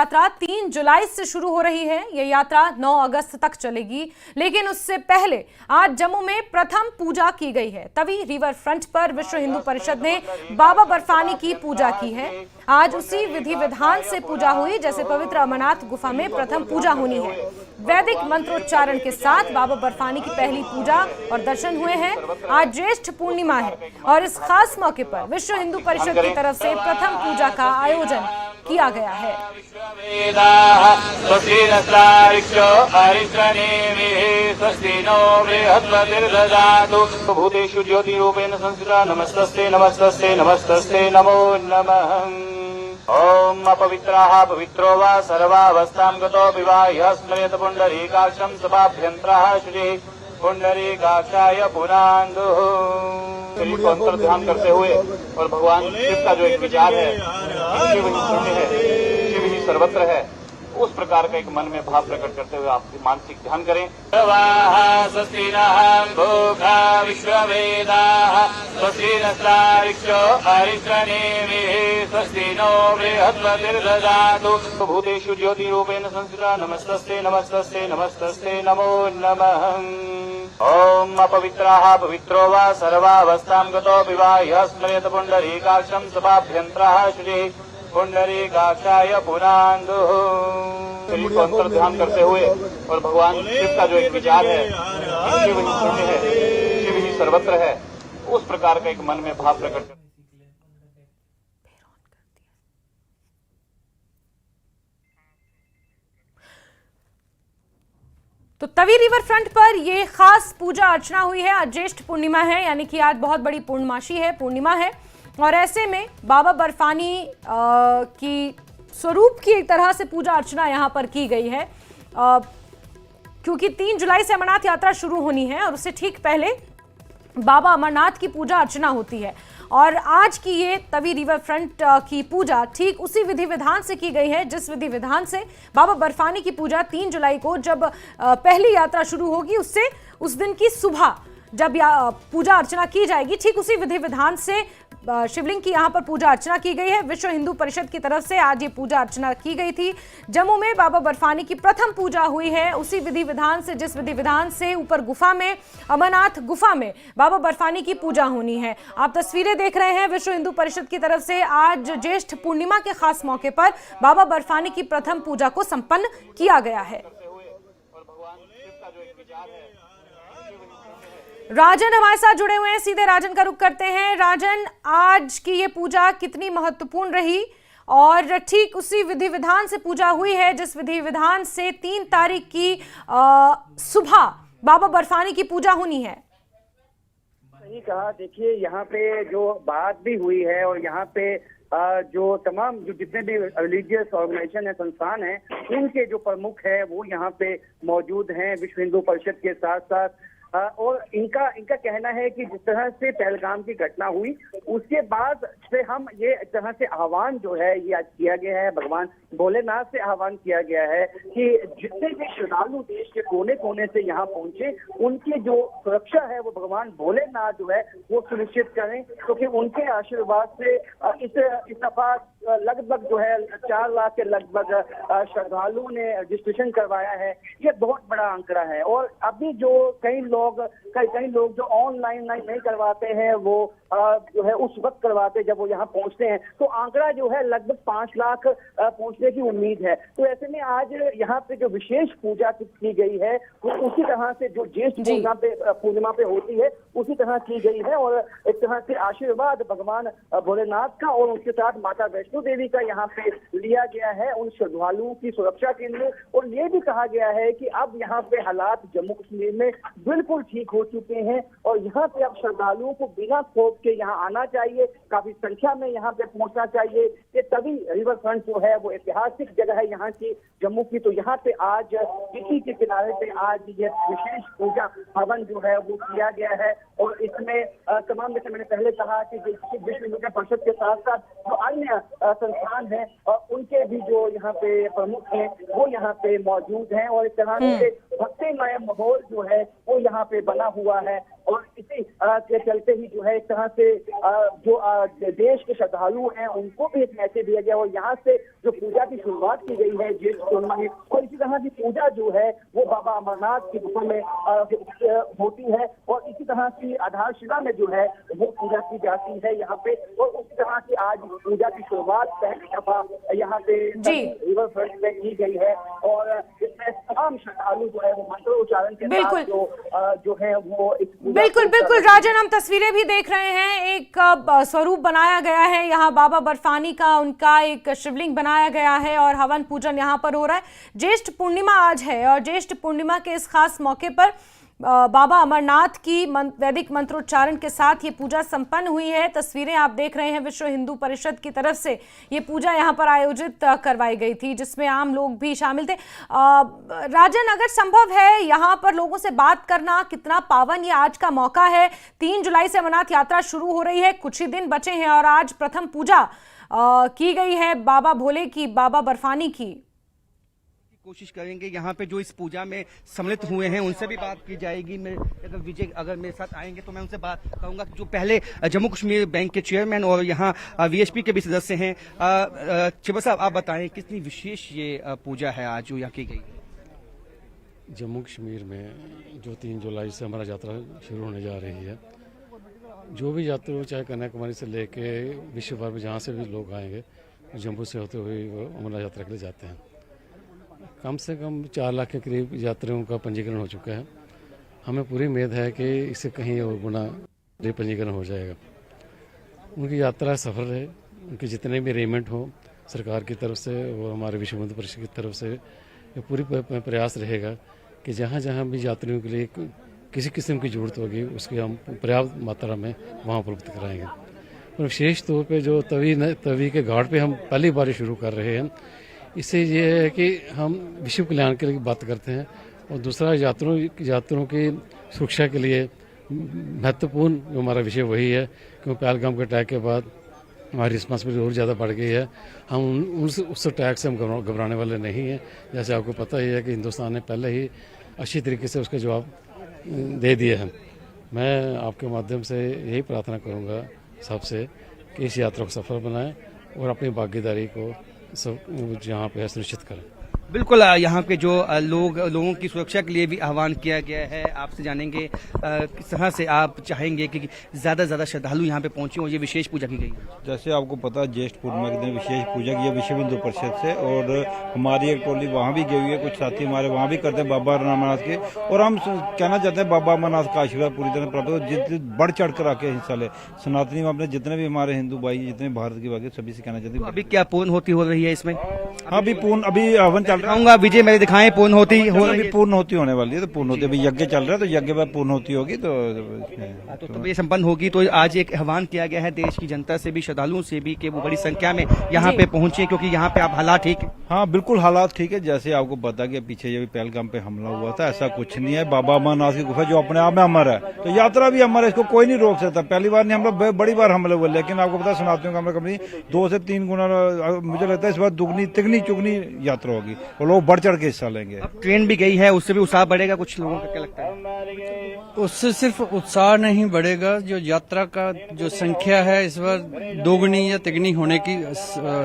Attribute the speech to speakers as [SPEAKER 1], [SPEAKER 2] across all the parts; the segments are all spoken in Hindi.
[SPEAKER 1] यात्रा 3 जुलाई से शुरू हो रही है। यह यात्रा 9 अगस्त तक चलेगी, लेकिन उससे पहले आज जम्मू में प्रथम पूजा की गई है। तवी रिवर फ्रंट पर विश्व हिंदू परिषद ने बाबा बर्फानी की पूजा की है। आज उसी विधि विधान से पूजा हुई जैसे पवित्र अमरनाथ गुफा में प्रथम पूजा होनी है। वैदिक मंत्रोच्चारण के साथ बाबा बर्फानी की पहली पूजा और दर्शन हुए हैं। आज ज्येष्ठ पूर्णिमा है और इस खास मौके पर विश्व हिंदू परिषद की तरफ से प्रथम पूजा का आयोजन किया गया है।
[SPEAKER 2] भूतेषु ज्योति रूपेण संस्थिता नमस्तस्ते नमस्तस्ते नमस्तस्ते नमो नमः। ओम अपवित्राः पवित्रो वा सर्वावस्थां गतो विवाह्य स्मरेत पुंडरीकाक्षं सभाभ्यन्तरः शुचिः पुंडरीकाक्षाय पुनान्दुः। शरीर को अंतर ध्यान करते हुए और भगवान शिव का जो एक विचार है, शिव ही शून्य है, शिव ही सर्वत्र है, उस प्रकार का एक मन में भाव प्रकट करते हुए आप मानसिक ध्यान करें। भूतेषु ज्योति रूपेण संस्थिता नमस्तस्ते नमस्तस्ते नमस्तस्ते नमो नमः। ओम अपवित्राः पवित्रो वा सर्वावस्थां गतो विवाह्य स्मरेत पुंडरीकाक्षं सभाभ्यन्तरः शुचिः पुंडरीकाक्षाय पुनान्दुः। शरीर को अंतर ध्यान करते हुए और भगवान शिव का जो एक विचार है, शिव ही शून्य है, शिव ही सर्वत्र है, उस प्रकार का एक मन में भाव प्रकट करते।
[SPEAKER 1] तो तवी रिवर फ्रंट पर ये खास पूजा अर्चना हुई है। आज ज्येष्ठ पूर्णिमा है, यानी कि आज बहुत बड़ी पूर्णमासी है, पूर्णिमा है, और ऐसे में बाबा बर्फानी की स्वरूप की एक तरह से पूजा अर्चना यहाँ पर की गई है, क्योंकि 3 जुलाई से अमरनाथ यात्रा शुरू होनी है और उससे ठीक पहले बाबा अमरनाथ की पूजा अर्चना होती है। और आज की ये तवी रिवर फ्रंट की पूजा ठीक उसी विधि विधान से की गई है जिस विधि विधान से बाबा बर्फानी की पूजा 3 जुलाई को जब पहली यात्रा शुरू होगी, उससे उस दिन की सुबह जब पूजा अर्चना की जाएगी, ठीक उसी विधि विधान से शिवलिंग की यहाँ पर पूजा अर्चना की गई है। विश्व हिंदू परिषद की तरफ से आज ये पूजा अर्चना की गई थी। जम्मू में बाबा बर्फानी की प्रथम पूजा हुई है उसी विधि विधान से जिस विधि विधान से ऊपर गुफा में, अमरनाथ गुफा में बाबा बर्फानी की पूजा होनी है। आप तस्वीरें देख रहे हैं विश्व हिंदू परिषद की तरफ से आज ज्येष्ठ पूर्णिमा के खास मौके पर बाबा बर्फानी की प्रथम पूजा को संपन्न किया गया है। राजन हमारे साथ जुड़े हुए हैं, सीधे राजन का रुख करते हैं। राजन, आज की ये पूजा कितनी महत्वपूर्ण रही और ठीक उसी विधि विधान से पूजा हुई है जिस विधि विधान से 3 तारीख की सुबह बाबा बर्फानी की पूजा होनी है?
[SPEAKER 3] सही कहा। देखिए, यहाँ पे जो बात भी हुई है और यहाँ पे जो तमाम जो जितने भी रिलीजियस ऑर्गेनाइजेशन है, संस्थान है, उनके जो प्रमुख है वो यहाँ पे मौजूद हैं विश्व हिंदू परिषद के साथ साथ। और इनका कहना है कि जिस तरह से पहलगाम की घटना हुई उसके बाद से हम ये तरह से आह्वान जो है ये आज किया गया है, भगवान भोलेनाथ से आह्वान किया गया है कि जितने भी श्रद्धालु देश के कोने कोने से यहाँ पहुंचे उनकी जो सुरक्षा है वो भगवान भोलेनाथ जो है वो सुनिश्चित करें, क्योंकि उनके आशीर्वाद से इस दफा लगभग जो है 4 लाख के लगभग श्रद्धालुओं ने रजिस्ट्रेशन करवाया है। ये बहुत बड़ा आंकड़ा है। और अभी जो कई लोग जो ऑनलाइन नहीं करवाते हैं वो जो है उस वक्त करवाते जब वो यहाँ पहुंचते हैं, तो आंकड़ा जो है लगभग 5 लाख पहुंचने की उम्मीद है। तो ऐसे में आज यहाँ पे जो विशेष पूजा की गई है वो उसी तरह से जो ज्येष्ठ पूर्णिमा पे होती है उसी तरह की गई है। और एक तरह से आशीर्वाद भगवान भोलेनाथ का और उसके साथ माता वैष्णो देवी का यहाँ पे लिया गया है उन श्रद्धालुओं की सुरक्षा के लिए। और ये भी कहा गया है कि अब यहाँ पे हालात जम्मू कश्मीर में बिल्कुल ठीक हो चुके हैं और यहाँ पे अब श्रद्धालुओं को बिना खौफ के यहाँ आना चाहिए, काफी संख्या में यहाँ पे पहुंचना चाहिए। ये तभी रिवर फ्रंट जो है वो ऐतिहासिक जगह है यहाँ की, जम्मू की। तो यहाँ पे आज इसी के किनारे पे आज ये विशेष पूजा हवन जो है वो किया गया है। और इसमें तमाम, जैसे मैंने पहले कहा कि विश्व हिंदू परिषद के साथ साथ जो अन्य संस्थान हैं उनके भी जो यहाँ पे प्रमुख हैं वो यहाँ पे मौजूद हैं। और इस तरह से भक्तिमय माहौल जो है वो यहाँ पे बना हुआ है। और इसी के चलते ही जो है इस तरह से जो देश के श्रद्धालु हैं उनको भी एक मैसेज दिया गया और यहाँ से जो पूजा की शुरुआत की गई है ज्येष्ठ पूर्णिमा में, और इसी तरह की पूजा जो है वो बाबा अमरनाथ की गुफा में होती है और इसी तरह की आधारशिला में जो है वो पूजा की जाती है यहाँ पे। और उसी तरह की आज पूजा की शुरुआत पहली दफा यहाँ पे रिवर फ्रंट पे की गई है और इसमें तमाम श्रद्धालु जो है वो मंत्रोच्चारण के साथ जो है वो
[SPEAKER 1] बिल्कुल बिल्कुल राजन, हम तस्वीरें भी देख रहे हैं। एक स्वरूप बनाया गया है यहाँ बाबा बर्फानी का, उनका एक शिवलिंग बनाया गया है और हवन पूजन यहाँ पर हो रहा है। ज्येष्ठ पूर्णिमा आज है और ज्येष्ठ पूर्णिमा के इस खास मौके पर बाबा अमरनाथ की वैदिक मंत्रोच्चारण के साथ ये पूजा संपन्न हुई है। तस्वीरें आप देख रहे हैं, विश्व हिंदू परिषद की तरफ से ये पूजा यहाँ पर आयोजित करवाई गई थी जिसमें आम लोग भी शामिल थे। राजन, अगर संभव है यहाँ पर लोगों से बात करना, कितना पावन ये आज का मौका है। 3 जुलाई से अमरनाथ यात्रा शुरू हो रही है, कुछ ही दिन बचे हैं और आज प्रथम पूजा की गई है बाबा भोले की, बाबा बर्फानी की।
[SPEAKER 4] कोशिश करेंगे यहाँ पे जो इस पूजा में सम्मिलित हुए हैं उनसे भी बात की जाएगी। मैं अगर विजय अगर मेरे साथ आएंगे तो मैं उनसे बात करूंगा जो पहले जम्मू कश्मीर बैंक के चेयरमैन और यहाँ वीएचपी के भी सदस्य हैं। चिबा साहब, आप बताएं कितनी विशेष ये पूजा है आज जो यहाँ की गई।
[SPEAKER 5] जम्मू कश्मीर में जो 3 जुलाई से हमारा यात्रा शुरू होने जा रही है, जो भी यात्री चाहे कन्याकुमारी से लेके विश्व भर में जहाँ से भी लोग आएंगे जम्मू से होते हुए वो अमरनाथ यात्रा के लिए जाते हैं। कम से कम 4 लाख के करीब यात्रियों का पंजीकरण हो चुका है। हमें पूरी उम्मीद है कि इससे कहीं और गुना पंजीकरण हो जाएगा। उनकी यात्रा सफल रहे, उनके जितने भी अरेंजमेंट हो सरकार की तरफ से और हमारे विश्व हिंदू परिषद की तरफ से ये पूरी प्रयास रहेगा कि जहाँ जहाँ भी यात्रियों के लिए किसी किस्म की जरूरत होगी उसकी हम पर्याप्त मात्रा में वहाँ उपलब्ध कराएंगे। और विशेष तौर पर जो तवी के घाट पर हम पहली बार शुरू कर रहे हैं, इससे ये है कि हम विश्व कल्याण के लिए बात करते हैं और दूसरा यात्रियों की सुरक्षा के लिए महत्वपूर्ण जो हमारा विषय वही है, क्योंकि पहलगाम के अटैक के बाद हमारी रिस्पॉन्सिबिलिटी और ज़्यादा बढ़ गई है। हम उस अटैक से हम घबराने वाले नहीं हैं। जैसे आपको पता ही है कि हिंदुस्तान ने पहले ही अच्छी तरीके से उसका जवाब दे दिया है। मैं आपके माध्यम से यही प्रार्थना करूँगा सबसे कि इस यात्रा को सफल बनाएं और अपनी भागीदारी को सब जहाँ पे सुनिश्चित करें।
[SPEAKER 4] बिल्कुल, यहाँ पे जो लोगों की सुरक्षा के लिए भी आह्वान किया गया है। आपसे जानेंगे किस तरह से आप चाहेंगे कि ज़्यादा से ज़्यादा श्रद्धालु यहाँ पे पहुँचे और ये विशेष पूजा की गई। जैसे आपको पता है ज्येष्ठ पूर्णिमा के दिन विशेष पूजा की है विश्व हिंदू परिषद से और हमारी एक टोली वहाँ भी गई हुई है, कुछ साथी हमारे वहाँ भी करते हैं बाबा अमरनाथ के। और हम कहना चाहते हैं बाबा अमरनाथ का आशीर्वाद पूरी तरह प्राप्त हो, जितने बढ़ चढ़ कर आके हिस्सा ले। सनातनी में अपने जितने भी हमारे हिंदू भाई जितने भारत के बाकी सभी से कहना चाहते हैं। अभी क्या पूर्ण होती हो रही है इसमें? हाँ, अभी हवन चल रहा विजय मेरे दिखाएं पूर्ण होती होने वाली है। तो पूर्ण होती, अभी यज्ञ चल रहा है तो यज्ञ में पूर्ण होती होगी तो ये संपन्न होगी। तो आज एक आह्वान किया गया है देश की जनता से भी, श्रद्धालुओं से भी कि वो बड़ी संख्या में यहाँ पे पहुंचे, क्योंकि यहाँ पे आप हालात ठीक है। हाँ बिल्कुल, हालात ठीक है। जैसे आपको पता कि पीछे ये पहलगाम पे हमला हुआ था, ऐसा कुछ नहीं है। बाबा अमरनाथ की गुफा जो अपने आप में अमर है, तो यात्रा भी अमर है, इसको कोई नहीं रोक सकता। पहली बार नहीं, हम लोग बड़ी बार हमले हुए, लेकिन आपको पता सनातनियों का हमला कभी 2 से 3 गुना, मुझे लगता है इस बार दुगनी तिगनी चुगनी यात्रा होगी और लोग बढ़ चढ़ के हिस्सा लेंगे। अब ट्रेन भी गई है, उससे भी उत्साह बढ़ेगा कुछ लोगों का, क्या लगता है?
[SPEAKER 6] उससे सिर्फ उत्साह नहीं बढ़ेगा, जो यात्रा का जो संख्या है इस बार दोगुनी या तिगनी होने की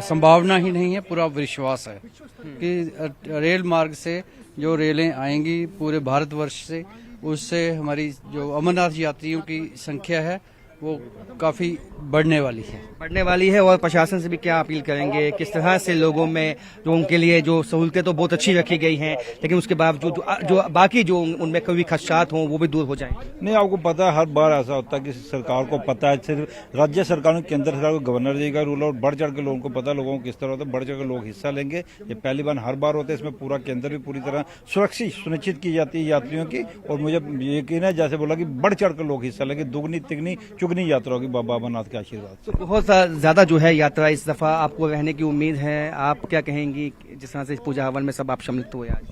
[SPEAKER 6] संभावना ही नहीं है। पूरा विश्वास है कि रेल मार्ग से जो रेलें आएंगी पूरे भारतवर्ष से, उससे हमारी जो अमरनाथ यात्रियों की संख्या है वो काफी बढ़ने वाली है। और प्रशासन से भी क्या अपील करेंगे, किस तरह से लोगों के लिए जो सहूलतें तो बहुत अच्छी रखी गई हैं, लेकिन उसके बावजूद जो बाकी जो उनमें कोई खदशात हों वो भी दूर हो जाएं? नहीं, आपको पता है हर बार ऐसा होता है कि सरकार को पता है, सिर्फ राज्य सरकारों केंद्र सरकार को गवर्नर जी का रूल और बढ़ चढ़ के लोगों को पता है लोगों को किस तरह होता है, बढ़ चढ़ के लोग हिस्सा लेंगे। ये पहली बार हर बार होता है, इसमें पूरा केंद्र भी पूरी तरह सुनिश्चित की जाती है यात्रियों की। और मुझे यकीन है, जैसे बोला कि बढ़ चढ़ के लोग हिस्सा लेंगे, दुगनी तिगनी चुगनी यात्रा होगी बाबा अमरनाथ के आशीर्वाद से। तो बहुत ज्यादा जो है यात्रा इस दफा आपको रहने की उम्मीद है। आप क्या कहेंगी जिस तरह से पूजा हवन में सब आप सम्मिलित हुए आज?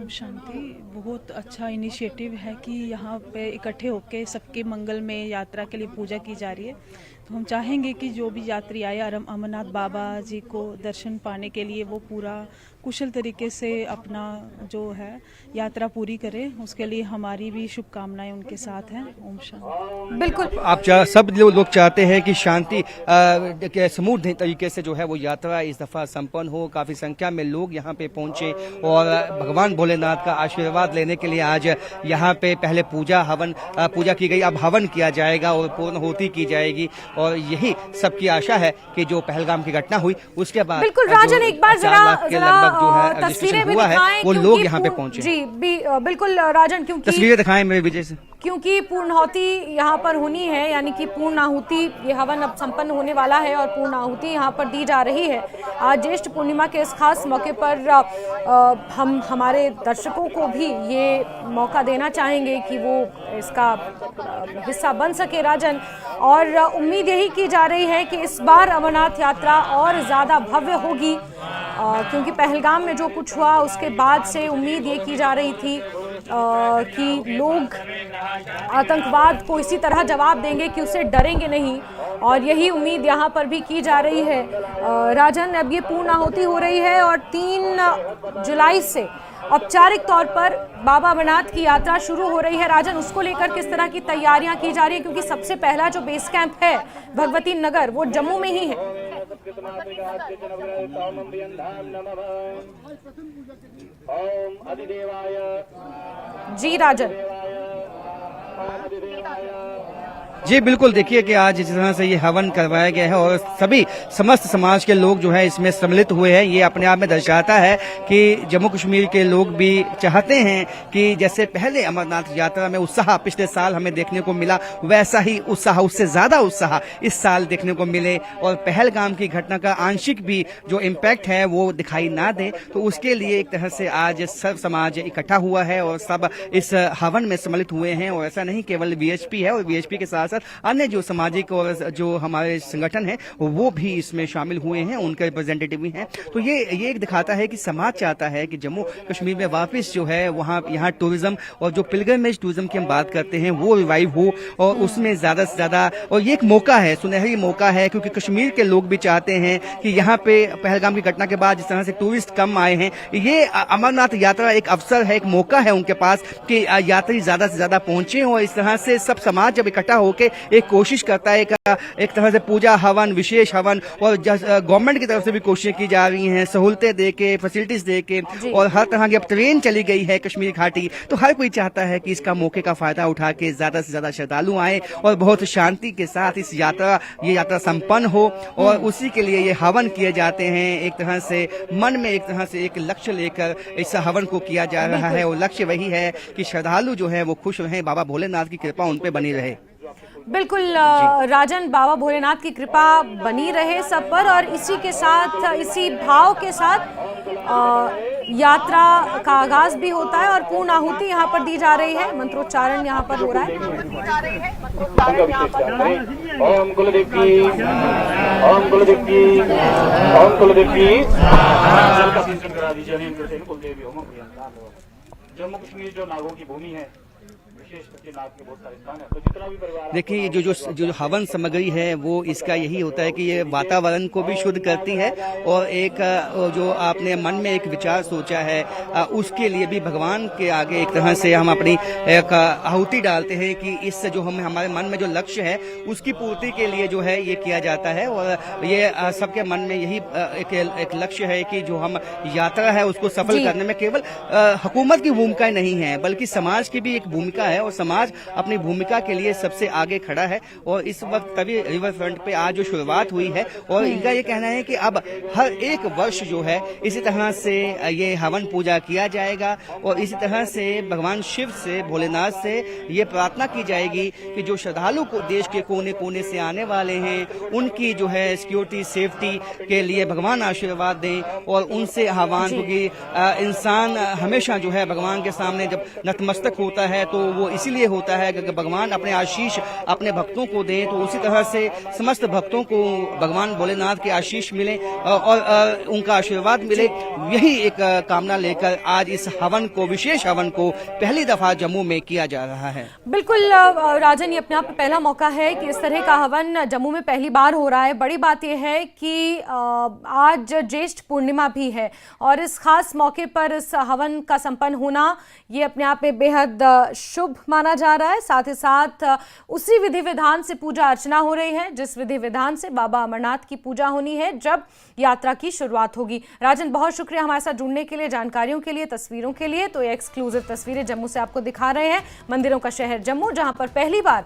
[SPEAKER 7] शांति, बहुत अच्छा इनिशिएटिव है कि यहाँ पे इकट्ठे होके सबके मंगल में यात्रा के लिए पूजा की जा रही है। तो हम चाहेंगे कि जो भी यात्री आए अमरनाथ बाबा जी को दर्शन पाने के लिए वो पूरा कुशल तरीके से अपना जो है यात्रा पूरी करें। उसके लिए हमारी भी शुभकामनाएं उनके साथ हैं। ओम शांति।
[SPEAKER 1] बिल्कुल
[SPEAKER 4] आप सब लोग चाहते हैं कि शांति समूह तरीके से जो है वो यात्रा इस दफा संपन्न हो। काफी संख्या में लोग यहाँ पे पहुंचे और भगवान भोलेनाथ का आशीर्वाद लेने के लिए आज यहाँ पे पहले पूजा की गई, अब हवन किया जाएगा और पूर्णाहुति की जाएगी। और यही सबकी आशा है कि जो पहलगाम की घटना हुई उसके बाद
[SPEAKER 1] बिल्कुल राजन एक बार जरा
[SPEAKER 4] जो है
[SPEAKER 1] तस्वीरें भी
[SPEAKER 4] हुआ है
[SPEAKER 1] दिखाएं
[SPEAKER 4] वो लोग यहाँ पे पहुंचे।
[SPEAKER 1] जी बिल्कुल राजन, क्योंकि
[SPEAKER 4] तस्वीरें दिखाएं मेरे विजय से,
[SPEAKER 1] क्योंकि पूर्णाहुति यहाँ पर होनी है, यानी कि पूर्णाहुति, ये हवन अब संपन्न होने वाला है और पूर्णाहुति यहाँ पर दी जा रही है। आज ज्येष्ठ पूर्णिमा के इस खास मौके पर हम हमारे दर्शकों को भी ये मौका देना चाहेंगे कि वो इसका हिस्सा बन सके राजन। और उम्मीद यही की जा रही है कि इस बार अमरनाथ यात्रा और ज़्यादा भव्य होगी, क्योंकि पहलगाम में जो कुछ हुआ उसके बाद से उम्मीद ये की जा रही थी कि लोग आतंकवाद को इसी तरह जवाब देंगे कि उससे डरेंगे नहीं, और यही उम्मीद यहाँ पर भी की जा रही है राजन। अब ये पूर्णाहुति हो रही है और 3 जुलाई से औपचारिक तौर पर बाबा अमरनाथ की यात्रा शुरू हो रही है राजन। उसको लेकर किस तरह की तैयारियां की जा रही है, क्योंकि सबसे पहला जो बेस कैंप है भगवती नगर वो जम्मू में ही है। जी राजन।
[SPEAKER 4] जी बिल्कुल, देखिए कि आज जिस तरह से ये हवन करवाया गया है और सभी समस्त समाज के लोग जो है इसमें सम्मिलित हुए हैं, ये अपने आप में दर्शाता है कि जम्मू कश्मीर के लोग भी चाहते हैं कि जैसे पहले अमरनाथ यात्रा में उत्साह पिछले साल हमें देखने को मिला, वैसा ही उत्साह, उससे ज्यादा उत्साह इस साल देखने को मिले और पहलगाम की घटना का आंशिक भी जो इम्पैक्ट है वो दिखाई ना दे। तो उसके लिए एक तरह से आज सर्व समाज इकट्ठा हुआ है और सब इस हवन में सम्मिलित हुए हैं। और ऐसा नहीं केवल वीएचपी है, और वीएचपी के साथ अन्य जो सामाजिक और जो हमारे संगठन हैं वो भी इसमें शामिल हुए हैं, उनके रिप्रेजेंटेटिव भी हैं। तो ये एक दिखाता है कि समाज चाहता है कि जम्मू कश्मीर में वापस जो है वहाँ यहाँ टूरिज्म और जो पिलग्रिमेज टूरिज्म की हम बात करते हैं वो रिवाइव हो और उसमें ज्यादा से ज्यादा, और ये एक मौका है, सुनहरी मौका है, क्योंकि कश्मीर के लोग भी चाहते हैं कि यहाँ पे पहलगाम की घटना के बाद जिस तरह से टूरिस्ट कम आए हैं, ये अमरनाथ यात्रा एक अवसर है, एक मौका है उनके पास कि यात्री ज्यादा से ज्यादा पहुंचे। और इस तरह से सब समाज जब इकट्ठा होकर एक कोशिश करता है, एक तरह से पूजा हवन, विशेष हवन, और गवर्नमेंट की तरफ से भी कोशिशें की जा रही हैं, सहूलतें देके, फैसिलिटीज देके, और हर तरह की अब ट्रेन चली गई है कश्मीर घाटी। तो हर कोई चाहता है कि इसका मौके का फायदा उठा के ज्यादा से ज्यादा श्रद्धालु आए और बहुत शांति के साथ ये यात्रा संपन्न हो। और उसी के लिए ये हवन किए जाते हैं, एक तरह से मन में एक तरह से एक लक्ष्य लेकर इस हवन को किया जा रहा है, और लक्ष्य वही है कि श्रद्धालु जो है वो खुश रहें, बाबा भोलेनाथ की कृपा उन पे बनी रहे।
[SPEAKER 1] बिल्कुल राजन, बाबा भोलेनाथ की कृपा बनी रहे सब पर, और इसी के साथ, इसी भाव के साथ यात्रा का आगाज भी होता है और पूर्ण आहुति यहाँ पर दी जा रही है, मंत्रोच्चारण यहाँ पर हो रहा है।
[SPEAKER 2] ओम कुलदेव की, ओम कुलदेव की, ओम कुलदेव की। जल का सिंचन करा दीजिए। कुलदेवी होम। जम्मू कश्मीर जो नागों की भूमि है,
[SPEAKER 4] देखिए जो हवन सामग्री है वो इसका यही होता है कि ये वातावरण को भी शुद्ध करती है, और एक जो आपने मन में एक विचार सोचा है उसके लिए भी भगवान के आगे एक तरह से हम अपनी एक आहुति डालते हैं कि इससे जो हमारे मन में जो लक्ष्य है उसकी पूर्ति के लिए जो है ये किया जाता है। और ये सबके मन में यही एक लक्ष्य है कि जो हम यात्रा है उसको सफल करने में केवल हुकूमत की भूमिका नहीं है बल्कि समाज की भी एक भूमिका है, और समाज अपनी भूमिका के लिए सबसे आगे खड़ा है। और इस वक्त तभी रिवर फ्रंट पे आज जो शुरुआत हुई है, और इनका ये कहना है कि अब हर एक वर्ष जो है इसी तरह से ये हवन पूजा किया जाएगा, और इसी तरह से भगवान शिव से, भोलेनाथ से ये प्रार्थना की जाएगी कि जो श्रद्धालु को देश के कोने कोने से आने वाले हैं उनकी जो है सिक्योरिटी, सेफ्टी के लिए भगवान आशीर्वाद दें, और उनसे आह्वान, क्योंकि इंसान हमेशा जो है भगवान के सामने जब नतमस्तक होता है तो वो इसीलिए होता है कि भगवान अपने आशीष अपने भक्तों को दें, तो उसी तरह से समस्त भक्तों को भगवान भोलेनाथ के आशीष मिले और उनका आशीर्वाद मिले, यही एक कामना लेकर आज इस हवन को, विशेष हवन को पहली दफा जम्मू में किया जा रहा है।
[SPEAKER 1] बिल्कुल राजन, ये अपने आप में पहला मौका है कि इस तरह का हवन जम्मू में पहली बार हो रहा है। बड़ी बात यह है कि आज ज्येष्ठ पूर्णिमा भी है और इस खास मौके पर इस हवन का संपन्न होना ये अपने आप में बेहद शुभ माना जा रहा है। साथ ही साथ उसी विधि विधान से पूजा अर्चना हो रही है जिस विधि विधान से बाबा अमरनाथ की पूजा होनी है जब यात्रा की शुरुआत होगी। राजन, बहुत शुक्रिया हमारे साथ जुड़ने के लिए, जानकारियों के लिए, तस्वीरों के लिए। तो ये एक्सक्लूसिव तस्वीरें जम्मू से आपको दिखा रहे हैं, मंदिरों का शहर जम्मू, जहां पर पहली बार